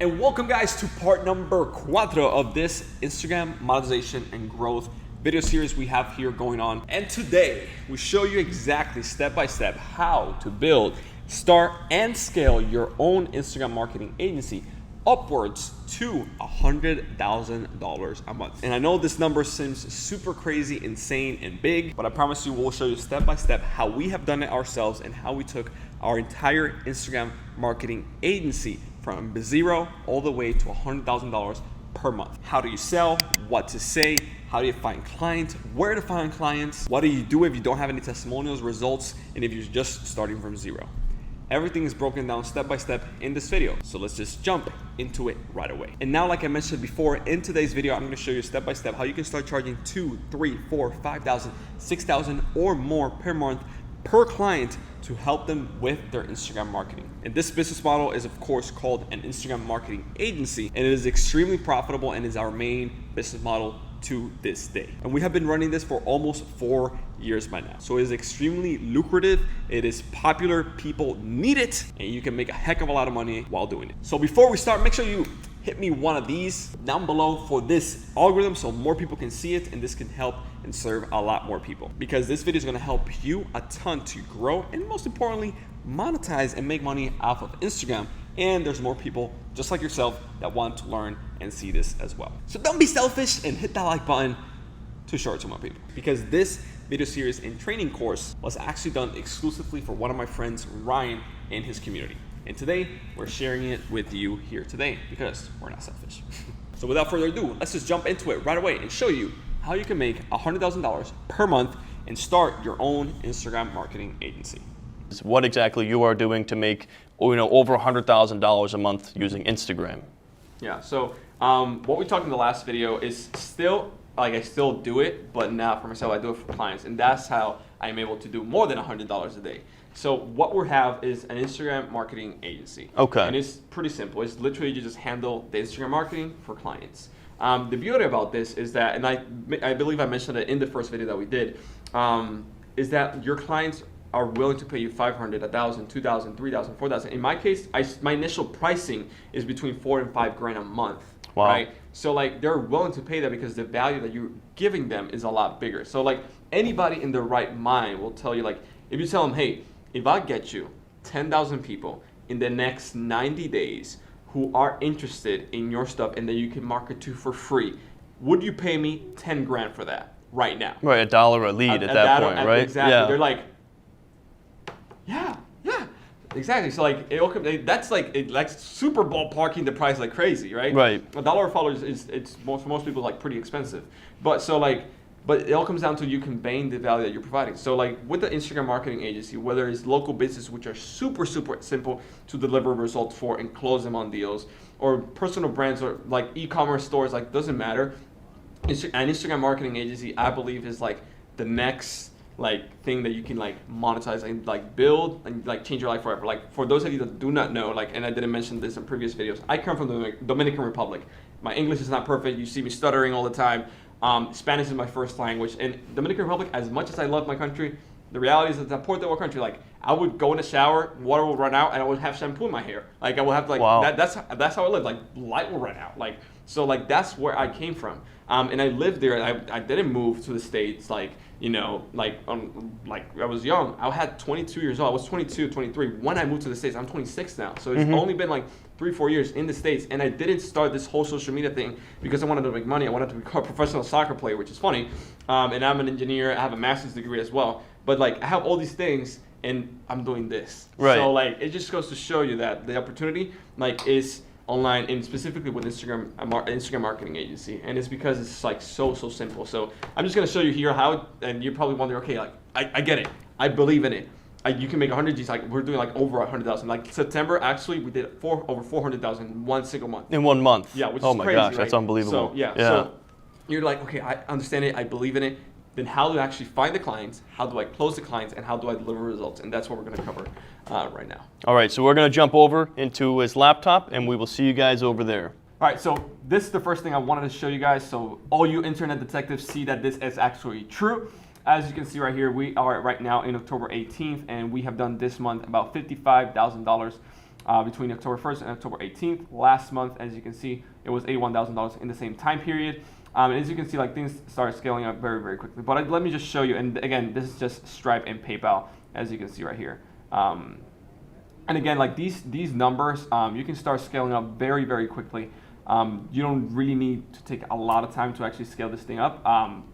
And welcome guys to part number 4 of this Instagram monetization and growth video series we have here going on. And today we show you exactly step by step how to build, start, and scale your own Instagram marketing agency upwards to $100,000 a month. And I know this number seems super crazy, insane, and big, but I promise you we'll show you step by step how we have done it ourselves and how we took our entire Instagram marketing agency from zero all the way to $100,000 per month. How do you sell? What to say? How do you find clients? Where to find clients? What do you do if you don't have any testimonials, results, and if you're just starting from zero? Everything is broken down step by step in this video. So let's just jump into it right away. And now, like I mentioned before, in today's video, I'm gonna show you step by step how you can start charging $2,000, $3,000, $4,000, $5,000, $6,000 or more per month per client to help them with their Instagram marketing. And this business model is of course called an Instagram marketing agency, and it is extremely profitable and is our main business model to this day. And we have been running this for almost 4 years by now. So it is extremely lucrative, it is popular, people need it, and you can make a heck of a lot of money while doing it. So before we start, make sure you hit me one of these down below for this algorithm so more people can see it and this can help and serve a lot more people, because this video is going to help you a ton to grow and most importantly monetize and make money off of Instagram. And there's more people just like yourself that want to learn and see this as well. So don't be selfish and hit that like button to show it to more people, because this video series and training course was actually done exclusively for one of my friends, Ryan, and his community. And today we're sharing it with you here today because we're not selfish. So without further ado, let's just jump into it right away and show you how you can make $100,000 per month and start your own Instagram marketing agency. What exactly you are doing to make over $100,000 a month using Instagram. Yeah, so what we talked in the last video is still, I still do it, but not for myself, I do it for clients. And that's how I'm able to do more than $100 a day. So what we have is an Instagram marketing agency. Okay. And it's pretty simple. It's literally you just handle the Instagram marketing for clients. The beauty about this is that, and I believe I mentioned it in the first video that we did, is that your clients are willing to pay you $500, $1,000, $2,000, $3,000, $4,000. In my case, my initial pricing is between $4,000 and $5,000 a month. Wow. Right? So like they're willing to pay that because the value that you're giving them is a lot bigger. So like anybody in their right mind will tell you, like if you tell them, hey, if I get you 10,000 people in the next 90 days who are interested in your stuff and that you can market to for free, would you pay me 10 grand for that right now? Right, $1 a lead at that point, right? Exactly. Yeah. They're like, yeah, exactly. So like that's like super ballparking the price like crazy, right? Right. $1 a follower is for most people like pretty expensive, but it all comes down to you conveying the value that you're providing. So like with the Instagram marketing agency, whether it's local business, which are super simple to deliver results for and close them on deals, or personal brands or like e-commerce stores, like doesn't matter. An Instagram marketing agency, I believe, is like the next like thing that you can like monetize and like build and like change your life forever. Like for those of you that do not know, like, and I didn't mention this in previous videos, I come from the Dominican Republic. My English is not perfect. You see me stuttering all the time. Spanish is my first language. And Dominican Republic, as much as I love my country, the reality is that it's a Puerto Rico country. Like I would go in the shower, water will run out, and I would have shampoo in my hair. Like I would have like, wow. That's how I live. Like light will run out. Like, so like that's where I came from. And I lived there. I didn't move to the States like I was young. I had 22 years old. I was 22, 23 when I moved to the States. I'm 26 now. So it's only been like 3-4 years in the States. And I didn't start this whole social media thing because I wanted to make money. I wanted to become a professional soccer player, which is funny. And I'm an engineer. I have a master's degree as well. But like I have all these things and I'm doing this. Right. So like it just goes to show you that the opportunity like is online, and specifically with Instagram marketing agency, and it's because it's like so simple. So I'm just gonna show you here how, and you're probably wondering, okay, like I get it, I believe in it. You can make 100 G's. Like we're doing like over 100,000. Like September, actually, we did over 400,000 one single month. In 1 month. Yeah, which is crazy. Oh my gosh, right? that's unbelievable. So so you're like, okay, I understand it, I believe in it. Then how do I actually find the clients? How do I close the clients? And how do I deliver results? And that's what we're going to cover right now. All right, so we're going to jump over into his laptop, and we will see you guys over there. All right, so this is the first thing I wanted to show you guys. So all you internet detectives see that this is actually true. As you can see right here, we are right now in October 18th, and we have done this month about $55,000 between October 1st and October 18th. Last month, as you can see, it was $81,000 in the same time period. As you can see, like things started scaling up very, very quickly. But let me just show you. And again, this is just Stripe and PayPal, as you can see right here. And again, like these numbers, you can start scaling up very, very quickly. You don't really need to take a lot of time to actually scale this thing up.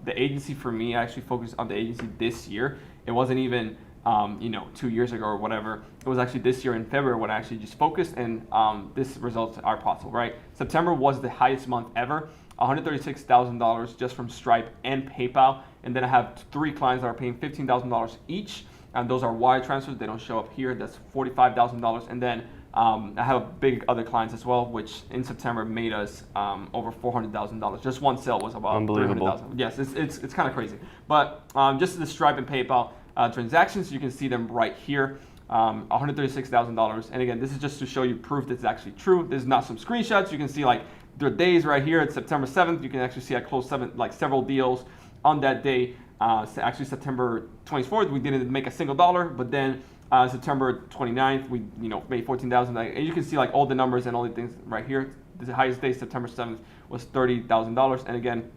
The agency for me, I actually focused on the agency this year. It wasn't even 2 years ago or whatever. It was actually this year in February when I actually just focused, and this results are possible, right? September was the highest month ever, $136,000 just from Stripe and PayPal. And then I have 3 clients that are paying $15,000 each, and those are wire transfers. They don't show up here. That's $45,000. And then I have big other clients as well, which in September made us over $400,000. Just one sale was about $300,000. Yes, it's kind of crazy. But just the Stripe and PayPal transactions, you can see them right here, $136,000. And again, this is just to show you proof that it's actually true. There's not some screenshots. You can see like the days right here. It's September 7th. You can actually see I closed several deals on that day. Actually, September 24th, we didn't make a single dollar, but then September 29th, we made $14,000. And you can see like all the numbers and all the things right here. The highest day, September 7th, was $30,000. And again,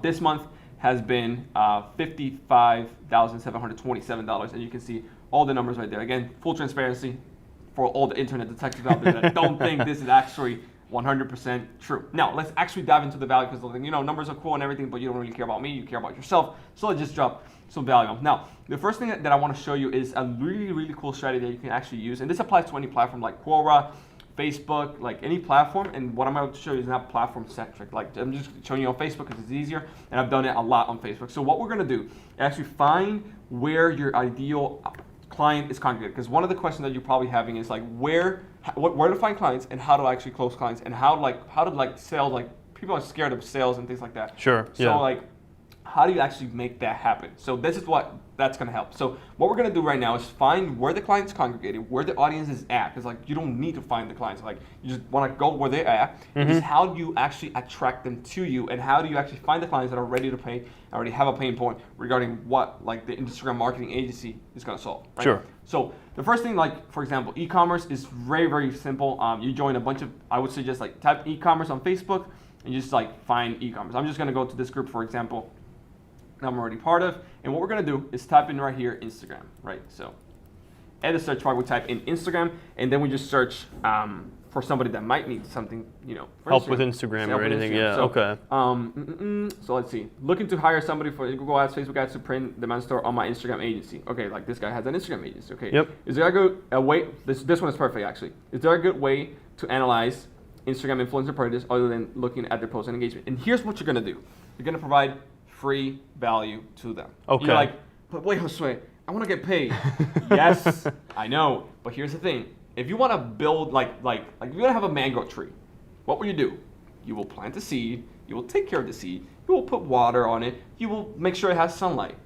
this month has been $55,727. And you can see all the numbers right there. Again, full transparency for all the internet detectives out there that don't think this is actually 100% true. Now, let's actually dive into the value, because numbers are cool and everything, but you don't really care about me, you care about yourself. So let's just drop some value. Now, the first thing that I want to show you is a really, really cool strategy that you can actually use. And this applies to any platform like Quora, Facebook, like any platform. And what I'm about to show you is not platform centric. Like I'm just showing you on Facebook because it's easier, and I've done it a lot on Facebook. So what we're going to do is actually find where your ideal client is congregated. Because one of the questions that you're probably having is like where to find clients and how to actually close clients, and how to sales, like people are scared of sales and things like that. Sure. So like, how do you actually make that happen? So this is what that's going to help. So what we're going to do right now is find where the client's congregated, where the audience is at. Because like you don't need to find the clients, like you just want to go where they're at. Mm-hmm. It's how do you actually attract them to you, and how do you actually find the clients that are ready to pay, already have a pain point regarding what like the Instagram marketing agency is going to solve. Right? Sure. So the first thing, like for example, e-commerce is very, very simple. You join a bunch of, I would suggest like type e-commerce on Facebook and you just like find e-commerce. I'm just going to go to this group, for example, I'm already part of, and what we're going to do is type in right here Instagram, right? So at the search bar we type in Instagram, and then we just search for somebody that might need something, help with Instagram or anything. Yeah. So, okay. So let's see, looking to hire somebody for Google Ads, Facebook Ads to print demand store on my Instagram agency. Okay, like this guy has an Instagram agency. Okay. Yep. Is there a way? This one is perfect actually. Is there a good way to analyze Instagram influencer purchase other than looking at their post and engagement? And here's what you're gonna do. You're gonna provide free value to them. Okay. You're like, but wait, Josue, I want to get paid. Yes, I know. But here's the thing. If you want to build like if you want to have a mango tree, what will you do? You will plant the seed. You will take care of the seed. You will put water on it. You will make sure it has sunlight.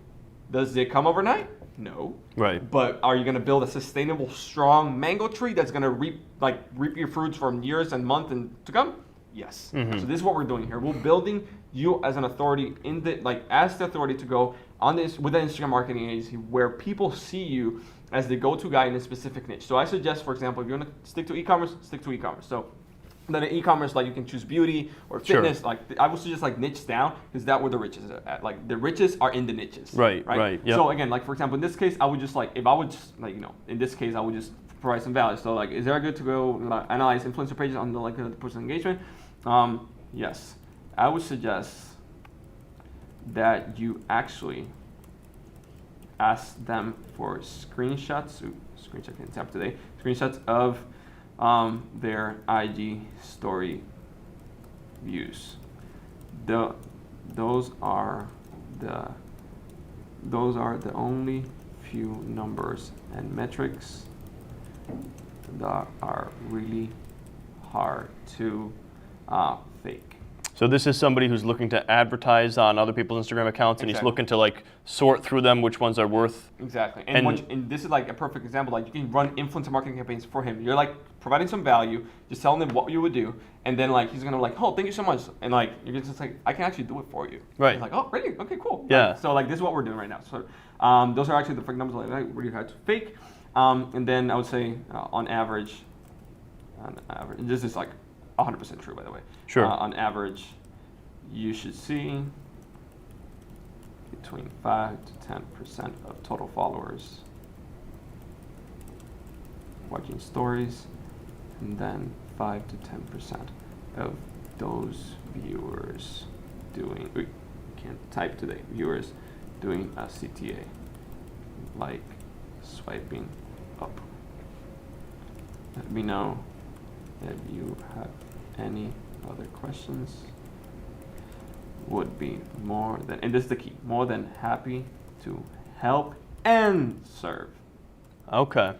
Does it come overnight? No. Right. But are you going to build a sustainable, strong mango tree that's going to reap your fruits from years and months and to come? Yes. Mm-hmm. So this is what we're doing here. We're building you as an authority as the authority to go on this with an Instagram marketing agency where people see you as the go-to guy in a specific niche. So I suggest, for example, if you want to stick to e-commerce, stick to e-commerce. So then in e-commerce, like you can choose beauty or fitness. Sure. Like I would suggest niche down, because that's where the riches are at. Like the riches are in the niches. Right. Yep. So again, like for example, in this case, I would just in this case, I would just provide some value. So like, is there good to go analyze influencer pages on the personal engagement? Yes. I would suggest that you actually ask them for screenshots. Screenshot can't tap today. Screenshots of their IG story views. Those are the only few numbers and metrics that are really hard to fake. So this is somebody who's looking to advertise on other people's Instagram accounts, and he's looking to sort through them, which ones are worth. Exactly. And this is a perfect example. Like you can run influencer marketing campaigns for him. You're providing some value, just telling him what you would do, and then he's gonna oh, thank you so much, and you're just I can actually do it for you. Right. He's oh, really? Okay, cool. Yeah. So this is what we're doing right now. So those are actually the fake numbers really hard to fake. And then I would say on average, on average, this is like 100% true, by the way. Sure. On average, you should see between 5 to 10% of total followers watching stories, and then 5 to 10% of those viewers doing, can't type today, viewers doing a CTA, like swiping up. Let me know if you have any other questions. Would be more than, and this is the key, more than happy to help and serve. Okay.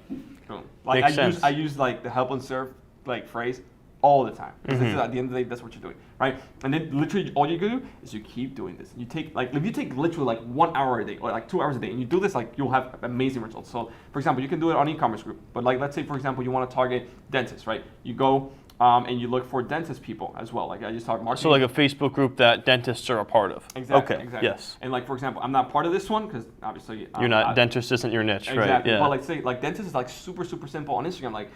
Boom. Like Makes sense. I use like the help and serve like phrase all the time. Because this is, at the end of the day, that's what you're doing, right? And then literally all you do is you keep doing this. You take like, if you take literally like 1 hour a day or like 2 hours a day and you do this, like you'll have amazing results. So for example, you can do it on e-commerce group, but like let's say for example, you want to target dentists, right? You go and you look for dentist people as well. Like I just talked marketing. So like a Facebook group that dentists are a part of. Exactly. Okay. Exactly. Yes. And like for example, I'm not part of this one because obviously You're not, dentist isn't your niche, exactly. right? Yeah. But like say like dentist is like super simple on Instagram. Like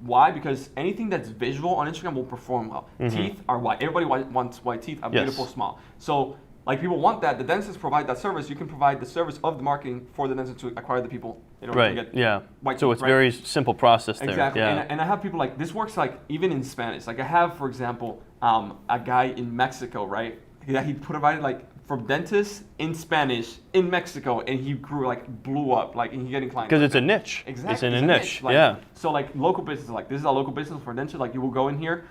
why? Because anything that's visual on Instagram will perform well. Teeth are white. Everybody wants white teeth, a beautiful smile. So like people want that. The dentists provide that service. You can provide the service of the marketing for the dentist to acquire the people in order to get white so teeth, it's very simple process there. Exactly. Yeah. And I have people like, this works like even in Spanish. Like I have, for example, a guy in Mexico, right? He provided like for dentists in Spanish in Mexico, and he grew like blew up, like and he getting clients. Because it's a niche. Exactly. It's in a niche. Like, yeah. So like local business, like this is a local business for dentist. Like you will go in here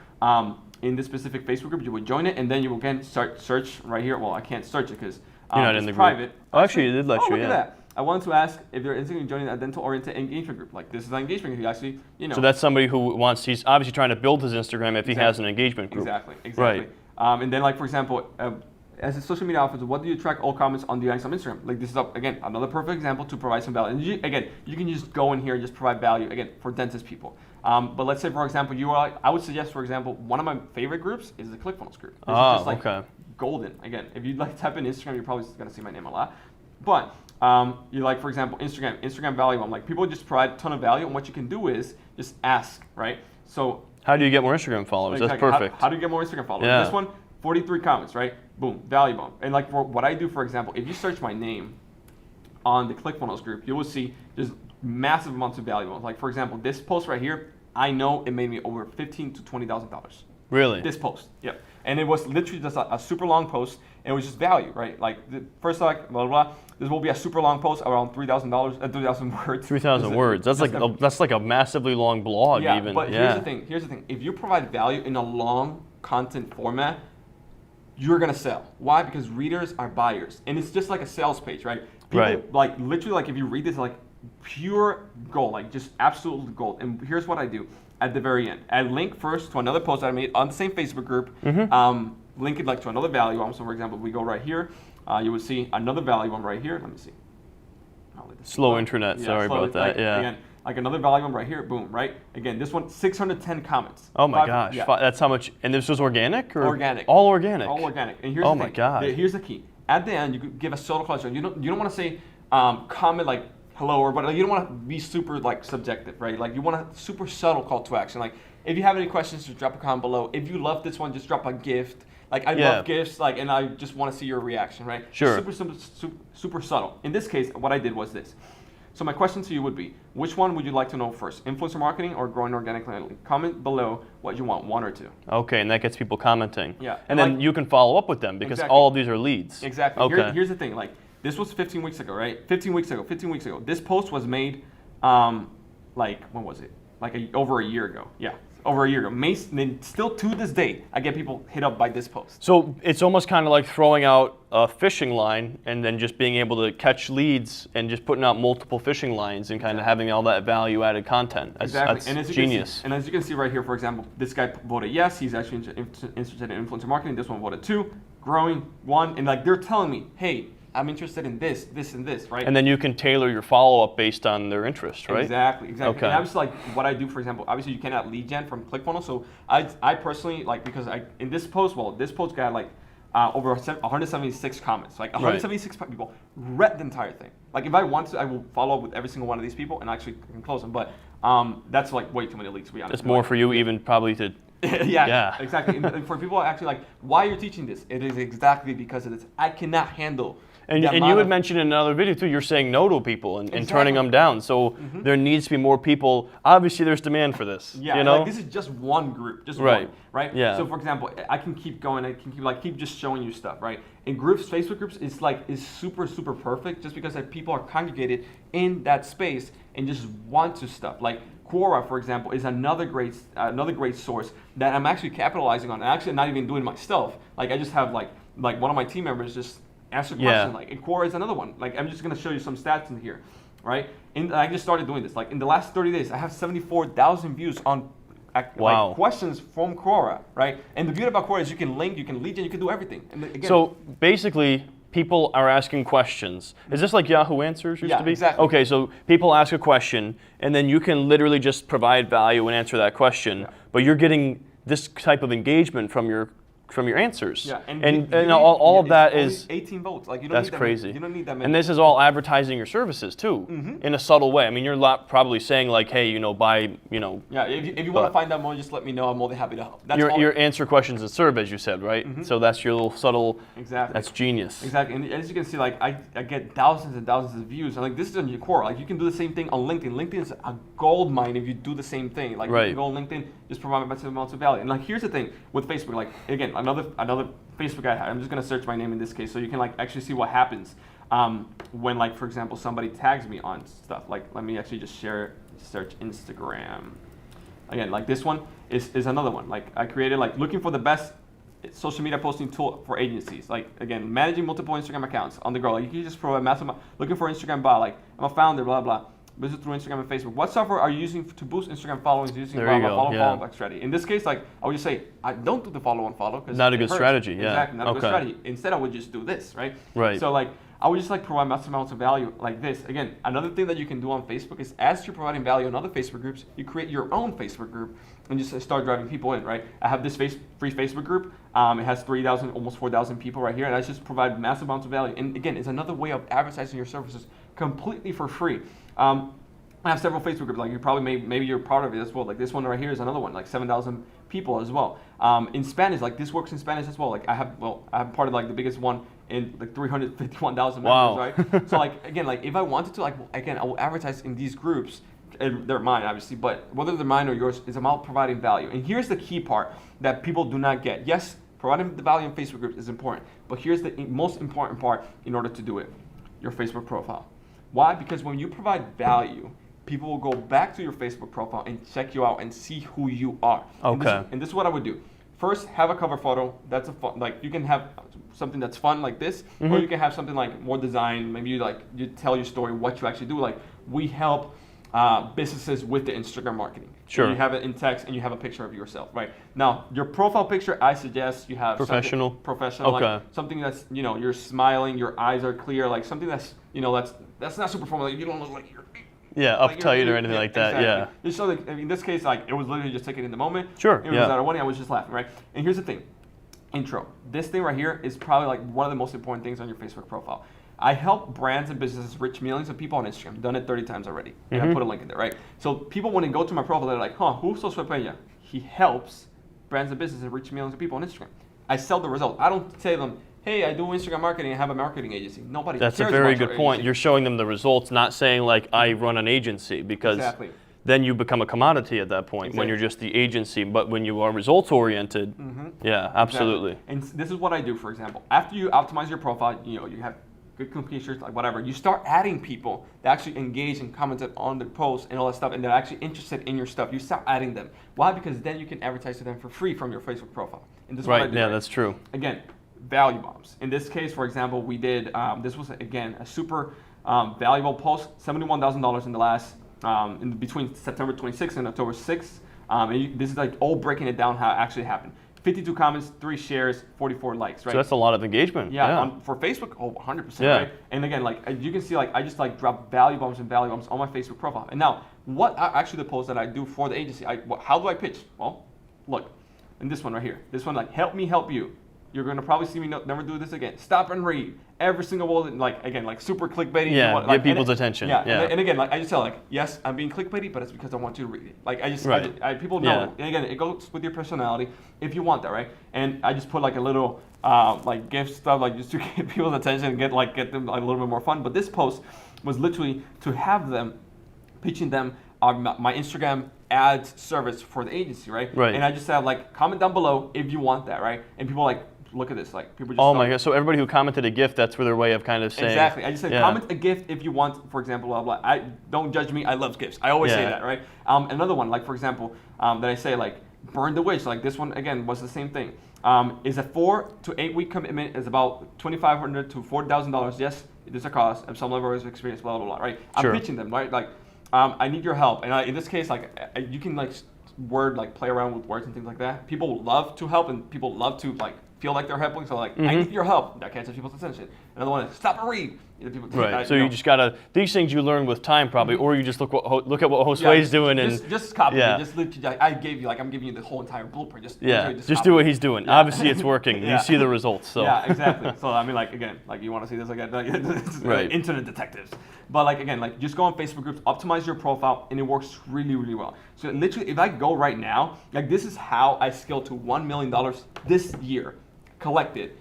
in this specific Facebook group, you would join it, and then you will again start search right here. Well, I can't search it because you're not in the private. group. Oh, actually, it did let you. Look at that. I wanted to ask if they're interested in joining a dental-oriented engagement group. Like this is an engagement group, actually, you know. So that's somebody who wants, he's obviously trying to build his Instagram if he has an engagement group. Exactly. Right. And then like, for example, as a social media officer, what do you track all comments on the items on Instagram? Like this is, again, another perfect example to provide some value. And you can just go in here and just provide value, again, for dentist people. But let's say, for example, I would suggest, for example, one of my favorite groups is the ClickFunnels group. This is just like golden. Again, if you like type in Instagram, you're probably going to see my name a lot. But you like, for example, Instagram value. I'm like, people just provide a ton of value, and what you can do is just ask, right? So how do you get more Instagram followers? Exactly. That's perfect. How do you get more Instagram followers? Yeah. This one, 43 comments, right? Boom, value bomb. And like for what I do, for example, if you search my name on the ClickFunnels group, you will see there's massive amounts of value bombs. Like for example, this post right here, I know it made me over $15,000 to $20,000. Really? This post, yep. And it was literally just a super long post, and it was just value, right? Like the first like blah blah. This will be a super long post around $3,000, 3,000 words. 3,000 words. That's like a massively long blog, yeah, even. But here's the thing. Here's the thing. If you provide value in a long content format, you're gonna sell. Why? Because readers are buyers, and it's just like a sales page, right? People, like literally, like if you read this, like pure gold, like just absolute gold. And here's what I do at the very end. I link first to another post that I made on the same Facebook group. Link it like to another value. So for example, if we go right here, you would see another value one right here. Let me see. Slow internet. Sorry about that. Like, yeah. Again, like another value one right here. Boom. Right. Again, this one 610 comments. Oh my gosh. Yeah. That's how much. And this was organic or organic. All organic. All organic. And here's oh the thing. My god. Here's the key. At the end, you could give a subtle call to action. You don't want to say comment like hello or but you don't want to be super like subjective, right? Like you want a super subtle call to action. Like if you have any questions, just drop a comment below. If you love this one, just drop a gift. Like I love gifts, like, and I just want to see your reaction, right? Sure. Super subtle. In this case, what I did was this. So my question to you would be, which one would you like to know first? Influencer marketing or growing organically? Comment below what you want, one or two. Okay, and that gets people commenting. Yeah. And then you can follow up with them because all of these are leads. Exactly. Okay. Here's the thing, like this was 15 weeks ago, right? 15 weeks ago. This post was made, like, when was it? Like over a year ago. Yeah. Over a year ago. Then still to this day, I get people hit up by this post. So it's almost kind of like throwing out a fishing line and then just being able to catch leads and just putting out multiple fishing lines and kind of having all that value-added content. That's and as genius. And as you can see right here, for example, this guy voted yes. He's actually interested in influencer marketing. This one voted 2, growing 1, and like they're telling me, hey, I'm interested in this, and this, right? And then you can tailor your follow-up based on their interest, right? Exactly. Okay. And obviously, like what I do, for example, obviously you cannot lead gen from ClickFunnels. So I personally, like, because in this post, this post got like over 176 comments. Like 176 people read the entire thing. Like if I want to, I will follow up with every single one of these people and actually can close them. But that's like way too many leads, to be honest. It's more for you even probably to... yeah, exactly. And for people actually like, why you're teaching this, it is exactly because of this. I cannot handle. And you had mentioned in another video too, you're saying no to people and turning them down. So there needs to be more people. Obviously, there's demand for this. Yeah, you know? Like this is just one group, just one, right? Yeah. So for example, I can keep going. I can keep just showing you stuff, right? In groups, Facebook groups, is super perfect just because people are congregated in that space and just want to stuff. Like Quora, for example, is another great source that I'm actually capitalizing on. I'm actually not even doing myself. Like I just have like one of my team members just answer questions. Like, and Quora is another one. Like I'm just gonna show you some stats in here, right? And I just started doing this. Like in the last 30 days, I have 74,000 views on like questions from Quora, right? And the beauty about Quora is you can link, you can lead gen, you can do everything. And again, so basically, people are asking questions. Is this like Yahoo Answers used to be? Exactly. Okay, so people ask a question, and then you can literally just provide value and answer that question. But you're getting this type of engagement from your answers. Yeah, and all of that is 18 votes. Like you don't that's need that crazy. Many, you don't need that many. And this is all advertising your services too, in a subtle way. I mean, you're probably saying like, hey, buy, Yeah, if you want to find out more, just let me know. I'm more than happy to help. That's your answer questions and serve, as you said, right? So that's your little subtle. Exactly. That's genius. Exactly, and as you can see, like I get thousands and thousands of views. And like this is on your Quora. Like you can do the same thing on LinkedIn. LinkedIn is a gold mine if you do the same thing. Like you can go on LinkedIn, just provide massive amounts of value. And like here's the thing with Facebook. Like again, another Facebook ad. I'm just gonna search my name in this case, so you can like actually see what happens when, like, for example, somebody tags me on stuff. Like, let me actually just search Instagram. Again, like this one is another one. Like I created like looking for the best social media posting tool for agencies. Like again, managing multiple Instagram accounts on the go. Like you can just provide massive looking for Instagram bot. Like I'm a founder, blah blah. Visit through Instagram and Facebook. What software are you using to boost Instagram followings using follow back strategy? In this case, like I would just say, I don't do the follow and follow because not a good strategy. Yeah, exactly, not a good strategy. Instead, I would just do this, right? Right. So like I would just like provide massive amounts of value like this. Again, another thing that you can do on Facebook is as you're providing value in other Facebook groups, you create your own Facebook group and just start driving people in, right? I have this free Facebook group. It has 3,000, almost 4,000 people right here, and I just provide massive amounts of value. And again, it's another way of advertising your services completely for free. I have several Facebook groups, like you probably maybe you're part of it as well. Like this one right here is another one, like 7,000 people as well. In Spanish, like this works in Spanish as well. Like I have part of like the biggest one in like 351,000 members, right? So like again, like if I wanted to, like again, I will advertise in these groups. And they're mine, obviously, but whether they're mine or yours, is about providing value. And here's the key part that people do not get. Yes, providing the value in Facebook groups is important, but here's the most important part in order to do it: your Facebook profile. Why? Because when you provide value, people will go back to your Facebook profile and check you out and see who you are. Okay. And this is what I would do. First, have a cover photo. That's a fun, like you can have something that's fun like this, or you can have something like more design. Maybe you tell your story, what you actually do. Like we help businesses with the Instagram marketing. Sure. So you have it in text and you have a picture of yourself, right? Now, your profile picture, I suggest you have professional, okay. Like something that's, you're smiling, your eyes are clear, like something that's, that's not super formal. Like you don't look like you're uptight or anything like that. Exactly. Yeah. Just so like, in this case, like it was literally just taken in the moment. Sure. It was out of one, I was just laughing, right? And here's the thing, intro. This thing right here is probably like one of the most important things on your Facebook profile. I help brands and businesses reach millions of people on Instagram. Done it 30 times already. And I put a link in there, right? So people, when they go to my profile, they're like, who's Josue Pena? He helps brands and businesses reach millions of people on Instagram. I sell the result. I don't tell them, hey, I do Instagram marketing and have a marketing agency. Nobody cares. That's a very good point. You're showing them the results, not saying like I run an agency, because then you become a commodity at that point when you're just the agency. But when you are results oriented, yeah, absolutely. Exactly. And this is what I do, for example. After you optimize your profile, you have good communications, like whatever, you start adding people that actually engage and commented on the post and all that stuff, and they're actually interested in your stuff. You start adding them. Why? Because then you can advertise to them for free from your Facebook profile. And this is what I do, yeah, that's true. Again, value bombs. In this case, for example, we did, this was, again, a super valuable post, $71,000 in the last, in between September 26th and October 6th. This is like all breaking it down how it actually happened. 52 comments, 3 shares, 44 likes, right? So that's a lot of engagement. Yeah. For Facebook, 100%, right? And again, like you can see, like I just like drop value bombs and value bombs on my Facebook profile. And now, what are actually the posts that I do for the agency? How do I pitch? Well, look, in this one right here. This one, like, help me help you. You're gonna probably see me never do this again. Stop and read every single word, like again, like super clickbaity. Yeah, like, get people's attention. Yeah, yeah. And again, like I just tell like, yes, I'm being clickbaity, but it's because I want you to read it. Like I just, people know. Yeah. And again, it goes with your personality if you want that, right? And I just put like a little like gift stuff, like just to get people's attention and get them like, a little bit more fun. But this post was literally to have them pitching them my Instagram ads service for the agency, right? Right. And I just said like, comment down below if you want that, right? And people like, look at this, like people just. Oh my god! So everybody who commented a gift, that's their way of kind of saying. Exactly. I just said comment a gift if you want, for example, blah blah. I don't judge me. I love gifts. I always say that, right? Another one, like for example, that I say like burn the witch. Like this one again was the same thing. Is a 4 to 8 week commitment. Is about $2,500 to $4,000. Yes, there's a cost. And some level of experience, blah blah blah. Right? I'm pitching them, right? Like. I need your help, and in this case, like you can like play around with words and things like that. People love to help, and people love to like feel like they're helping. So like, I need your help. That catches people's attention. Another one is stop and read. People, right. So you just gotta these things you learn with time probably, or you just look at what Josue's doing and just copy. Yeah. Just literally, I gave you I'm giving you the whole entire blueprint. Just do what he's doing. Yeah. Obviously, it's working. You see the results. So yeah, exactly. So I mean, like again, like you want to see this again, like, internet detectives. But like again, like just go on Facebook groups, optimize your profile, and it works really, really well. So literally, if I go right now, like this is how I scaled to $1 million this year, collected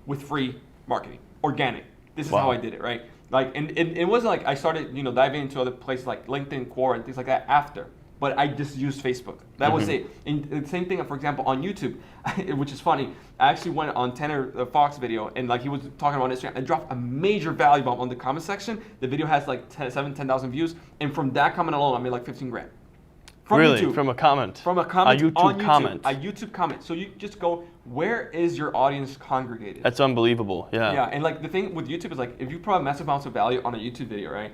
with free marketing, organic. This is how I did it, right? Like, and it wasn't like I started, diving into other places like LinkedIn, Quora, and things like that after. But I just used Facebook. That was it. And the same thing, for example, on YouTube, which is funny. I actually went on Tanner Fox video, and like he was talking about Instagram, and dropped a major value bomb on the comment section. The video has like 10,000 views, and from that comment alone, I made like 15 grand. From YouTube. From a comment? From a comment a YouTube on YouTube. Comment. A YouTube comment. So you just go, where is your audience congregated? That's unbelievable, yeah. Yeah, and like the thing with YouTube is like, if you provide massive amounts of value on a YouTube video, right?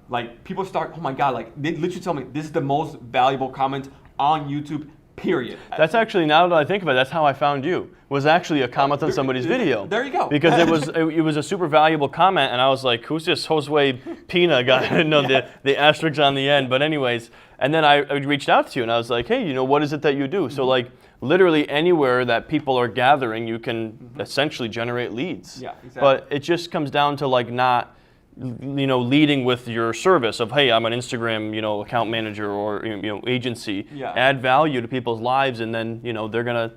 Like people start, oh my God, like they literally tell me, this is the most valuable comment on YouTube, period. That's actually, now that I think about it, that's how I found you. Was actually a comment on somebody's video. There you go. Because it was a super valuable comment, and I was like, who's this Josue Pena guy? I didn't know the asterisk on the end, but anyways. And then I reached out to you, and I was like, hey, what is it that you do? So like, literally anywhere that people are gathering, you can essentially generate leads. Yeah, exactly. But it just comes down to like not, leading with your service of, hey, I'm an Instagram, account manager or agency. Yeah. Add value to people's lives, and then they're gonna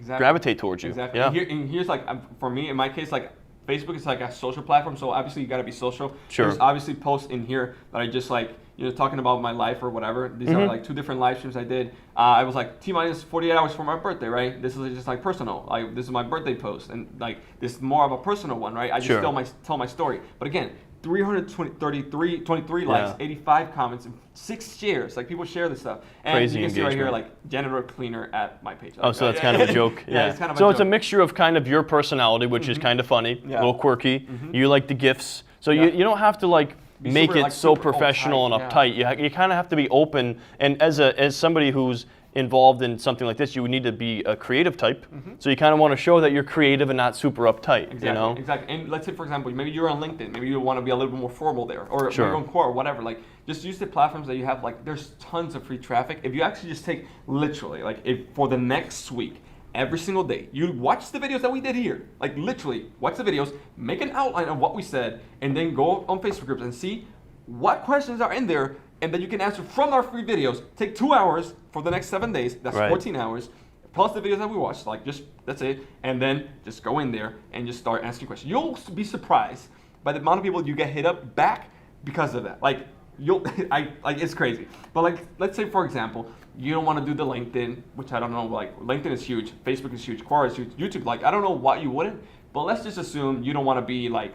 gravitate towards you. Exactly. Yeah. And here's like, for me, in my case, like Facebook is like a social platform, so obviously you got to be social. Sure. There's obviously posts in here that I just like, talking about my life or whatever. These are like 2 different live streams I did. I was like T-minus 48 hours for my birthday, right? This is just like personal. Like this is my birthday post, and like this is more of a personal one, right? I just tell my story. But again, 323 likes, 85 comments, and 6 shares. Like people share this stuff. And Crazy you can see right here, engagement. like janitor cleaner at my page. Oh, so that's kind of a joke. Yeah, it's kind of so a it's a joke. mixture of kind of your personality, which is kind of funny, a little quirky. You like the gifts. So you don't have to like make super, it like, so super professional and uptight, uptight. You kind of have to be open. And as somebody who's involved in something like this, you would need to be a creative type. So you kind of want to show that you're creative and not super uptight. Exactly, exactly. And let's say, for example, maybe you're on LinkedIn. Maybe you want to be a little bit more formal there, or maybe on Quora, or whatever. Like, just use the platforms that you have. Like, there's tons of free traffic. If you actually just take literally, like, if for the next week, every single day, you watch the videos that we did here. Like, literally, watch the videos, make an outline of what we said, and then go on Facebook groups and see what questions are in there, and then you can answer from our free videos. Take 2 hours for the next 7 days. That's 14 hours. Plus the videos that we watched, like that's it. And then just go in there and just start asking questions. You'll be surprised by the amount of people you get hit up back because of that. Like it's crazy. But like, let's say for example, you don't want to do the LinkedIn, which I don't know. Like LinkedIn is huge, Facebook is huge, Quora is huge, YouTube. Like I don't know what you wouldn't, but let's just assume you don't want to be like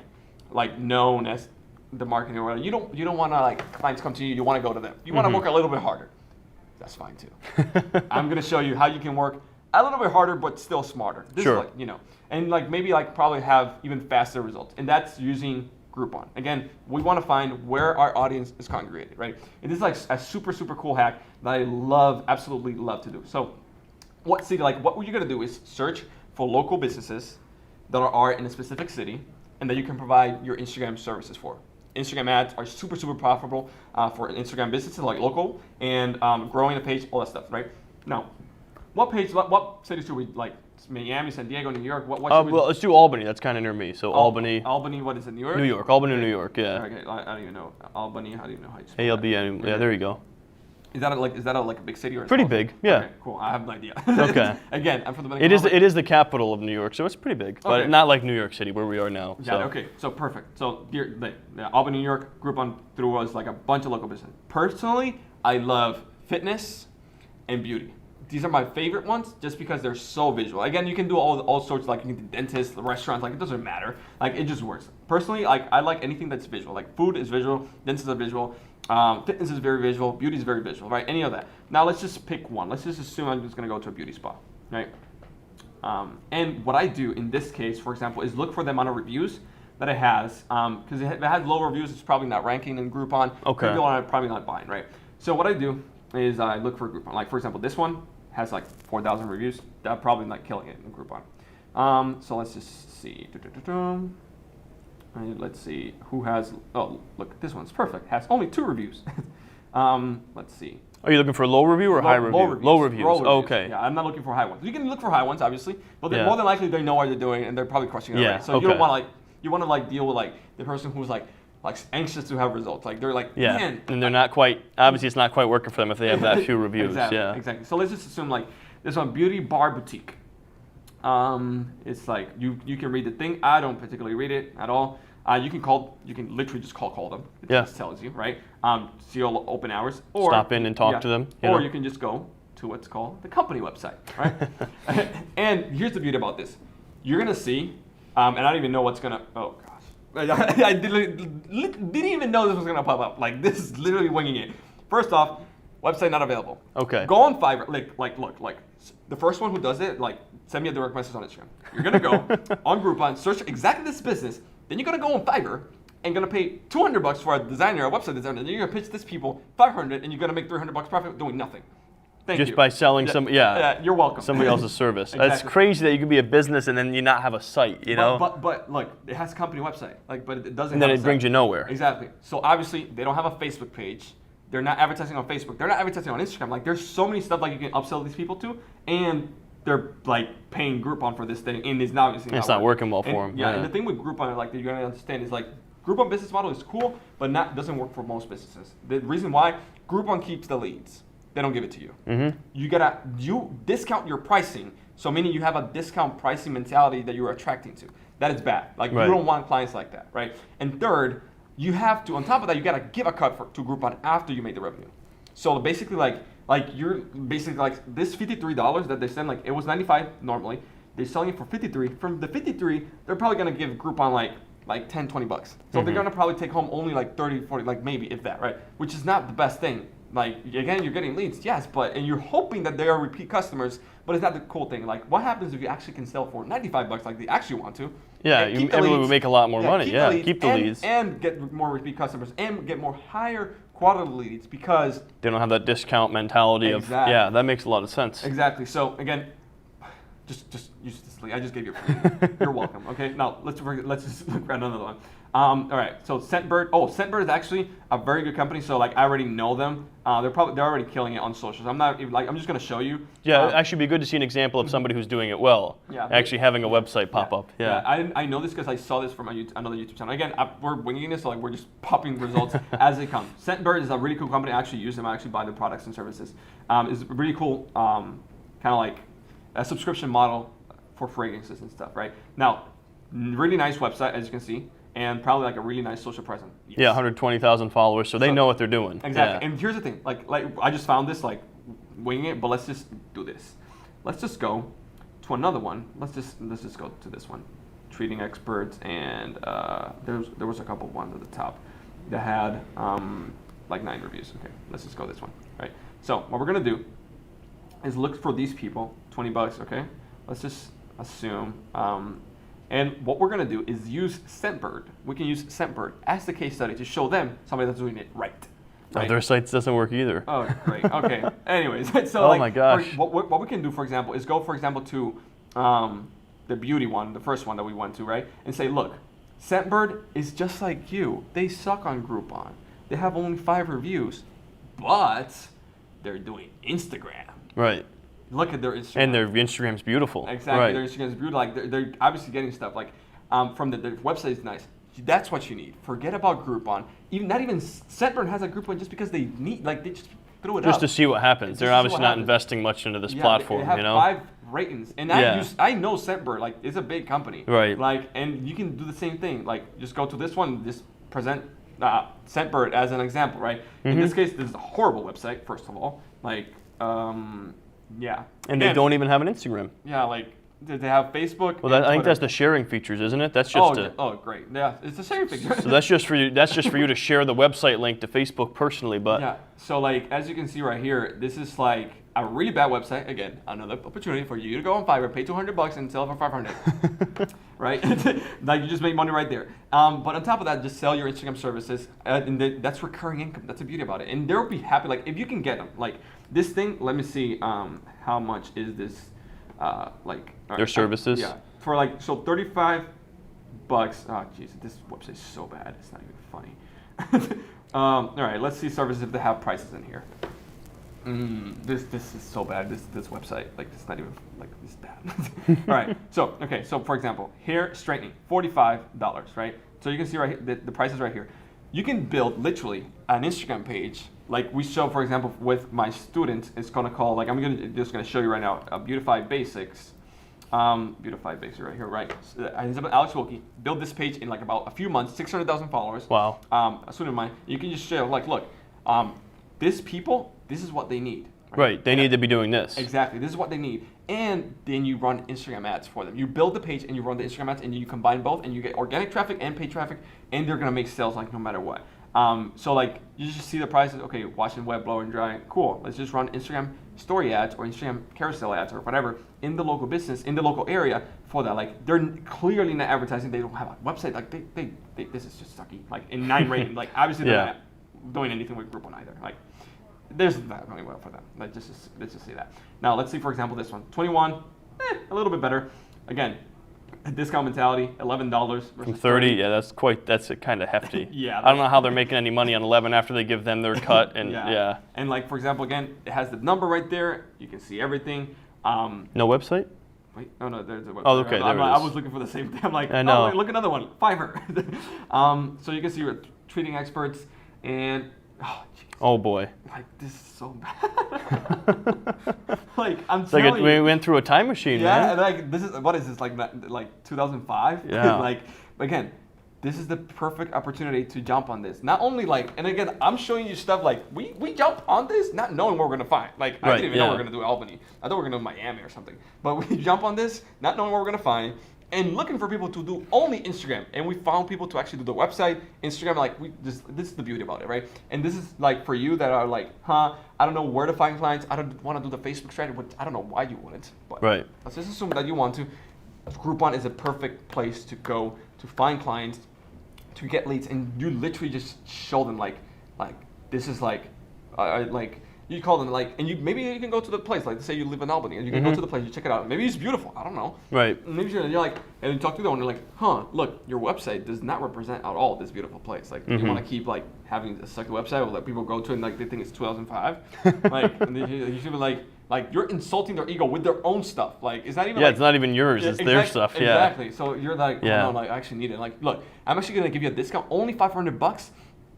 known as the marketing or whatever. You don't want to like clients come to you. You want to go to them. You want to work a little bit harder. That's fine too. I'm gonna show you how you can work a little bit harder but still smarter. This is like, and like maybe like probably have even faster results. And that's using Groupon. Again, we want to find where our audience is congregated, right? And this is like a super cool hack that I absolutely love to do. So what you're gonna do is search for local businesses that are in a specific city and that you can provide your Instagram services for. Instagram ads are super profitable for Instagram businesses like local and growing a page, all that stuff, right? Now, What page? What cities should we like? Miami, San Diego, New York. What should we? Well, let's do Albany. That's kind of near me. So Albany. Albany. What is it? New York. New York. Albany, New York. Yeah. Okay. I don't even know Albany. How do you know how you spell ALB. Yeah. There you go. Is that like a big city or? Pretty big. Yeah. Okay, cool. I have no idea. Okay. Again, I'm from the. It is the capital of New York, so it's pretty big, but Okay. not like New York City where we are now. Yeah. Okay. So perfect. So Albany, New York. Groupon threw us like a bunch of local business. Personally, I love fitness and beauty. These are my favorite ones just because they're so visual. Again, you can do all sorts, like you can do dentists, restaurants, like it doesn't matter. Like it just works. Personally, I like anything that's visual. Like food is visual, dentists are visual, fitness is very visual, beauty is very visual, right? Any of that. Now let's just pick one. Let's just assume I'm just gonna go to a beauty spa, right? And what I do in this case, for example, is look for the amount of reviews that it has. Because if it has low reviews, it's probably not ranking in Groupon. Okay. People are probably not buying, right? So what I do is I look for Groupon. Like for example, this one has like 4,000 reviews. They're probably not killing it in Groupon. So let's just see. And let's see who has. Oh, look, this one's perfect. Has only 2 reviews. Let's see. Are you looking for low review or high review? Low reviews. Okay. Yeah, I'm not looking for high ones. You can look for high ones, obviously, but Yeah. more than likely they know what they're doing and they're probably crushing it. Yeah, Already. So okay. you don't want you want to like deal with like the person who's like anxious to have results. Like they're like, Yeah. man, And they're not quite. Obviously, it's not quite working for them if they have that few reviews. Exactly, Yeah. exactly. So let's just assume like this one, Beauty Bar Boutique. It's like you can read the thing. I don't particularly read it at all. You can literally just call them. It Yeah. just tells you, right? See all open hours, or Stop in and talk to them. Or you can just go to what's called the company website, right? And here's the beauty about this: you're gonna see, and I don't even know what's gonna. Oh gosh, I didn't even know this was gonna pop up. Like this is literally winging it. First off, website not available. Okay. Go on Fiverr. Look. The first one who does it, like, send me a direct message on Instagram. You're gonna go on Groupon, search exactly this business. Then you're gonna go on Fiverr and gonna pay $200 for a designer, a website designer. Then you're gonna pitch this people $500, and you're gonna make $300 profit doing nothing. Thank you. Just by selling you're welcome. somebody else's service. Exactly. That's crazy that you could be a business and then you not have a site, you know? But look, it has a company website, but it doesn't. And then have it a brings site. you nowhere. Exactly. So obviously they don't have a Facebook page. They're not advertising on Facebook. They're not advertising on Instagram. Like there's so many stuff like you can upsell these people to, and they're like paying Groupon for this thing, and it's obviously not working well for them. Yeah, and the thing with Groupon, like that you gotta understand is like Groupon business model is cool, but doesn't work for most businesses. The reason why Groupon keeps the leads, they don't give it to you. Mm-hmm. You discount your pricing, so meaning you have a discount pricing mentality that you're attracting to. That is bad. Like Right. you don't want clients like that, right? And third, you have to, on top of that, you gotta give a cut to Groupon after you make the revenue. So basically, like you're basically like this $53 that they send, like it was $95 normally. They're selling it for $53. From the $53, they're probably gonna give Groupon like $10, $20. So they're gonna probably take home only like 30, 40, like maybe if that, right? Which is not the best thing. Like again, you're getting leads, yes, and you're hoping that they are repeat customers, but it's not the cool thing. Like what happens if you actually can sell for $95 like they actually want to? Yeah, everyone would make a lot more money. Keep the and, leads. And get more repeat customers and get more higher quality leads because They don't have that discount mentality Exactly. of, that makes a lot of sense. Exactly. So again, just use this link. I just gave you a free. You're welcome. Okay. Now let's just look at another one. All right. So Scentbird. Oh, Scentbird is actually a very good company. So like I already know them. They're already killing it on socials. I'm just gonna show you. Yeah, it'd actually be good to see an example of somebody who's doing it well. Yeah. Actually having a website pop up. Yeah. I know this because I saw this from another YouTube channel. Again, we're winging this, so like we're just popping results as they come. Scentbird is a really cool company. I actually use them. I actually buy their products and services. It's a really cool, kind of like a subscription model for fragrances and stuff, right? Now, really nice website, as you can see, and probably like a really nice social presence. Yes. Yeah, 120,000 followers, so they know what they're doing. Exactly. Yeah. And here's the thing, like I just found this, like winging it, but let's just do this. Let's just go to another one. Let's just go to this one. Treating experts, and there was a couple ones at the top that had like 9 reviews. Okay, let's just go this one. Right. So what we're gonna do is look for these people, $20. Okay. Let's just assume. And what we're gonna do is use Scentbird. We can use Scentbird as the case study to show them somebody that's doing it right. Right? Their site doesn't work either. Oh, great. Okay. Anyways, so Oh like, my gosh. what we can do, for example, is go, for example, to the beauty one, the first one that we went to, right, and say, look, Scentbird is just like you. They suck on Groupon. They have only 5 reviews, but they're doing Instagram. Right. look at their Instagram. And their Instagram's beautiful. Exactly, Right. their Instagram's beautiful. Like they're obviously getting stuff like from their website is nice. That's what you need. Forget about Groupon. Not even Scentbird has a Groupon just because they need, like, they just throw it Just up. to see what happens. Just They're to see obviously what not happens. investing much into this Yeah, platform, they have you know? 5 ratings, and Yeah. I know Scentbird, like, it's a big company. Right. Like, and you can do the same thing. Like, just go to this one, just present Scentbird as an example, right? In this case, this is a horrible website. First of all, like, yeah. And they don't even have an Instagram. Yeah, like. Did they have Facebook? Well, I think that's the sharing features, isn't it? That's just great. Yeah, it's the sharing feature. So that's just for you. That's just for you to share the website link to Facebook personally. But yeah, so like as you can see right here, this is like a really bad website. Again, another opportunity for you to go on Fiverr, pay $200 and sell for $500. Right? Like you just make money right there. But on top of that, just sell your Instagram services, and that's recurring income. That's the beauty about it, and they'll be happy. Like if you can get them, like this thing. Let me see. How much is this? Their services? Yeah, for like, so $35. Oh jeez, this website's so bad, it's not even funny. All right, let's see services if they have prices in here. This is so bad, this website, like it's not even, like it's bad. All right, so for example, hair straightening, $45, right? So you can see right here, the price is right here. You can build literally an Instagram page, like we show, for example, with my students. It's gonna call, like I'm just gonna show you right now, Beautify Basics. Beautify Basics right here, right? His name is Alex Wilkie. Build this page in like about a few months, 600,000 followers. Wow. A student of mine. You can just show, like, look, this is what they need. Right. They need to be doing this. Exactly. This is what they need. And then you run Instagram ads for them. You build the page and you run the Instagram ads and you combine both and you get organic traffic and paid traffic, and they're gonna make sales like no matter what. So like you just see the prices. Okay, washing wet, blow and dry. Cool. Let's just run Instagram story ads or Instagram carousel ads or whatever in the local business, in the local area for that. Like they're clearly not advertising. They don't have a website. Like they this is just sucky. Like in 9 rating. Like obviously they're not doing anything with Groupon either. Like there's not going well for them. Like let's just see that. Now let's see, for example, this one, 21, a little bit better. Again, discount mentality, $11 From versus 30, yeah, that's kind of hefty. Yeah, I don't know how they're making any money on 11 after they give them their cut, and yeah. And like, for example, again, it has the number right there. You can see everything. No website? Wait, no, there's a website. Oh, okay, I was looking for the same thing. I'm like, I know. Oh, look, another one, Fiverr. So you can see we're treating experts, and oh boy. Like this is so bad. Like I'm telling you. We went through a time machine, man. Yeah, and like this is, what is this, like 2005? Yeah. Like again, this is the perfect opportunity to jump on this. Not only like, and again, I'm showing you stuff like we jump on this not knowing what we're gonna find. Like I didn't even know we were gonna do Albany. I thought we were gonna do Miami or something. But we jump on this not knowing what we're gonna find, and looking for people to do only Instagram. And we found people to actually do the website, Instagram. Like this is the beauty about it, right? And this is like for you that are like, I don't know where to find clients. I don't want to do the Facebook strategy, which I don't know why you wouldn't. But right. let's just assume that you want to. Groupon is a perfect place to go to find clients, to get leads, and you literally just show them like this is like you call them like, and maybe you can go to the place, like say you live in Albany, and you can go to the place, you check it out. Maybe it's beautiful, I don't know. Right. And maybe you're like, and you talk to the owner, like, look, your website does not represent at all this beautiful place. Like, you want to keep like having a second website that people go to and like they think it's 2005. Like, and you should be like you're insulting their ego with their own stuff. Like, it's not even. Yeah, it's not even yours. It's their stuff. Yeah. Exactly. So you're like, no, like I actually need it. Like, look, I'm actually gonna give you a discount, only $500.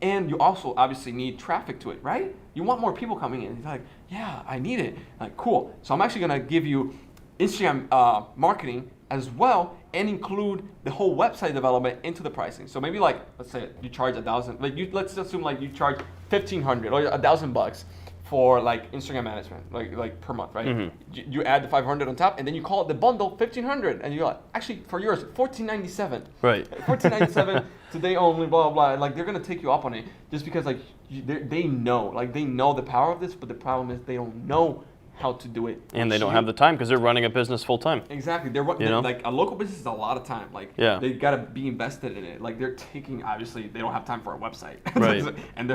And you also obviously need traffic to it, right? You want more people coming in. You're like, yeah, I need it. Like, cool. So I'm actually gonna give you Instagram marketing as well, and include the whole website development into the pricing. So maybe like, let's say you charge $1,000. Like let's assume like you charge $1,500 or $1,000 for like Instagram management, like per month, right? You add the $500 on top, and then you call it the bundle $1,500, and you're like, actually for yours, $1,497. Right. $1,497 today only, blah blah blah. Like they're gonna take you up on it just because like they know the power of this, but the problem is they don't know how to do it. And they don't have the time because they're running a business full time. Exactly. They're like a local business is a lot of time. Like they gotta be invested in it. Like they're taking, obviously they don't have time for a website. Right. And the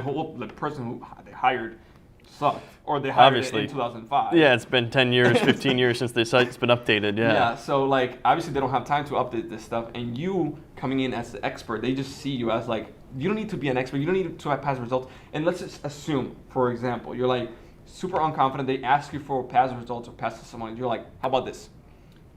person who they hired sucked, or they hired it in 2005. Yeah, it's been 10 years, 15 years since the site's been updated. Yeah. Yeah. So like obviously they don't have time to update this stuff, and you coming in as the expert, they just see you as like, you don't need to be an expert. You don't need to have past results. And let's just assume, for example, you're like, super unconfident, they ask you for past results or past testimonials, you're like, how about this?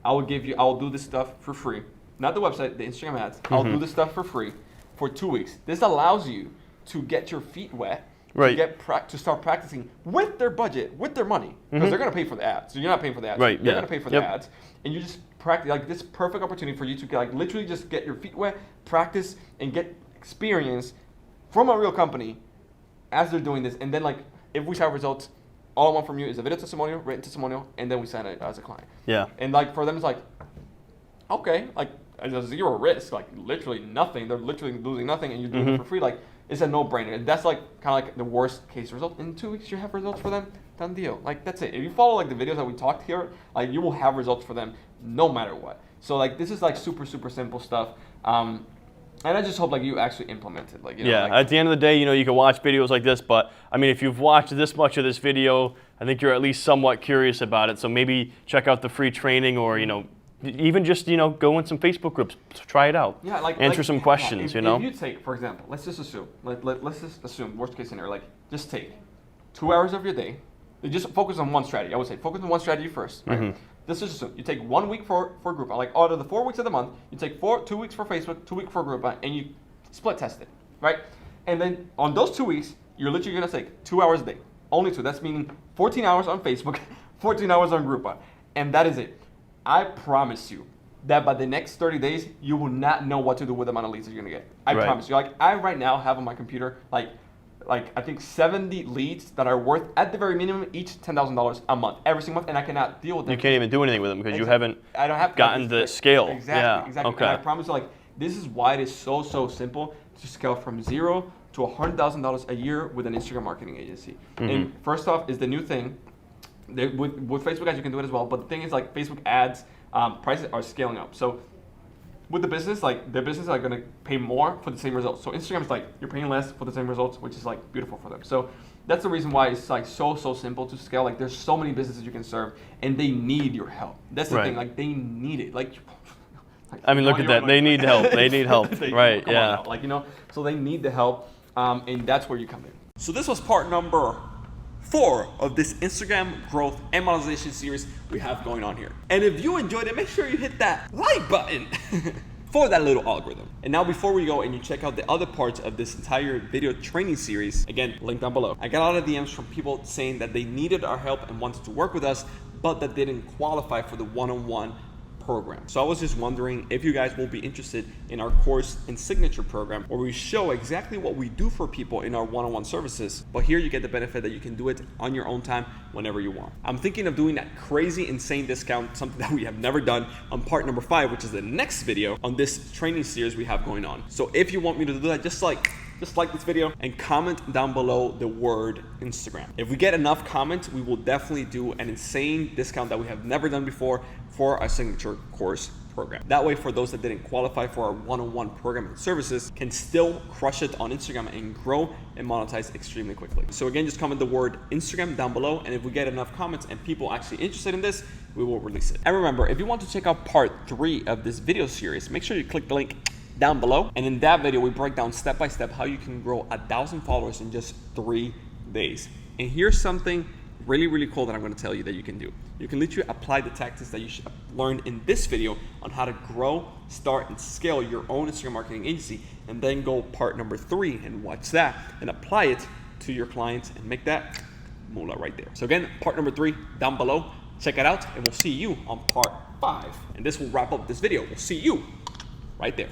I'll do this stuff for free. Not the website, the Instagram ads. I'll do this stuff for free for 2 weeks. This allows you to get your feet wet, to start practicing with their budget, with their money, because they're gonna pay for the ads. So you're not paying for the ads. Right. They're gonna pay for the ads, and you just practice. Like this perfect opportunity for you to like literally just get your feet wet, practice, and get experience from a real company as they're doing this. And then like if we have results, all I want from you is a video testimonial, written testimonial, and then we sign it as a client. Yeah. And like for them, it's like, okay, like there's zero risk, like literally nothing. They're literally losing nothing, and you're doing it for free. Like it's a no-brainer. And that's like kind of like the worst case result. In 2 weeks, you have results for them. Done deal. Like that's it. If you follow like the videos that we talked here, like you will have results for them no matter what. So like this is like super simple stuff. And I just hope like you actually implement it. Like you know, like, at the end of the day, you know, you can watch videos like this, but I mean, if you've watched this much of this video, I think you're at least somewhat curious about it. So maybe check out the free training, or you know, even just go in some Facebook groups, try it out. Yeah, like answer some questions. If you take, for example, let's just assume, let's just assume worst case scenario, like just take 2 hours of your day. Just focus on one strategy. I would say focus on one strategy first, right? Let's just assume you take 1 week for Groupon. Like out of the 4 weeks of the month, you take 2 weeks for Facebook, 2 weeks for Groupon, and you split test it, right? And then on those 2 weeks, you're literally gonna take 2 hours a day, only 2. That's meaning 14 hours on Facebook, 14 hours on Groupon, and that is it. I promise you that by the next 30 days, you will not know what to do with the amount of leads that you're gonna get. I promise you. Like I right now have on my computer like I think 70 leads that are worth at the very minimum each $10,000 a month, every single month, and I cannot deal with them. You can't even do anything with them because you haven't have gotten the scale. Exactly. Okay. And I promise you, like this is why it is so simple to scale from $0 to $100,000 a year with an Instagram marketing agency. And first off is the new thing. With Facebook ads, you can do it as well. But the thing is, like Facebook ads prices are scaling up. So with the business, like the business are gonna pay more for the same results. So Instagram's like you're paying less for the same results, which is like beautiful for them. So that's the reason why it's like so simple to scale. Like there's so many businesses you can serve, and they need your help. That's the thing. Like they need it. Like I mean, look at that. They need help. They need help. Right? Yeah. Like so they need the help, and that's where you come in. So this was part number 4 of this Instagram growth and monetization series we have going on here. And if you enjoyed it, make sure you hit that like button for that little algorithm. And now before we go and you check out the other parts of this entire video training series, again, link down below. I got a lot of DMs from people saying that they needed our help and wanted to work with us, but that didn't qualify for the one-on-one program. So I was just wondering if you guys will be interested in our course and signature program, where we show exactly what we do for people in our one-on-one services. But here you get the benefit that you can do it on your own time whenever you want. I'm thinking of doing that crazy, insane discount, something that we have never done, on part number 5, which is the next video on this training series we have going on. So if you want me to do that, just like this video and comment down below the word Instagram. If we get enough comments, we will definitely do an insane discount that we have never done before for our signature course program. That way, for those that didn't qualify for our one-on-one program and services, can still crush it on Instagram and grow and monetize extremely quickly. So again, just comment the word Instagram down below, and if we get enough comments and people actually interested in this, we will release it. And remember, if you want to check out part 3 of this video series, make sure you click the link down below. And in that video, we break down step by step how you can grow 1,000 followers in just 3 days. And here's something really cool that I'm going to tell you that you can do. You can literally apply the tactics that you learned in this video on how to grow, start, and scale your own Instagram marketing agency, and then go part number 3 and watch that and apply it to your clients and make that moolah right there. So again, part number 3 down below. Check it out, and we'll see you on part 5. And this will wrap up this video. We'll see you right there.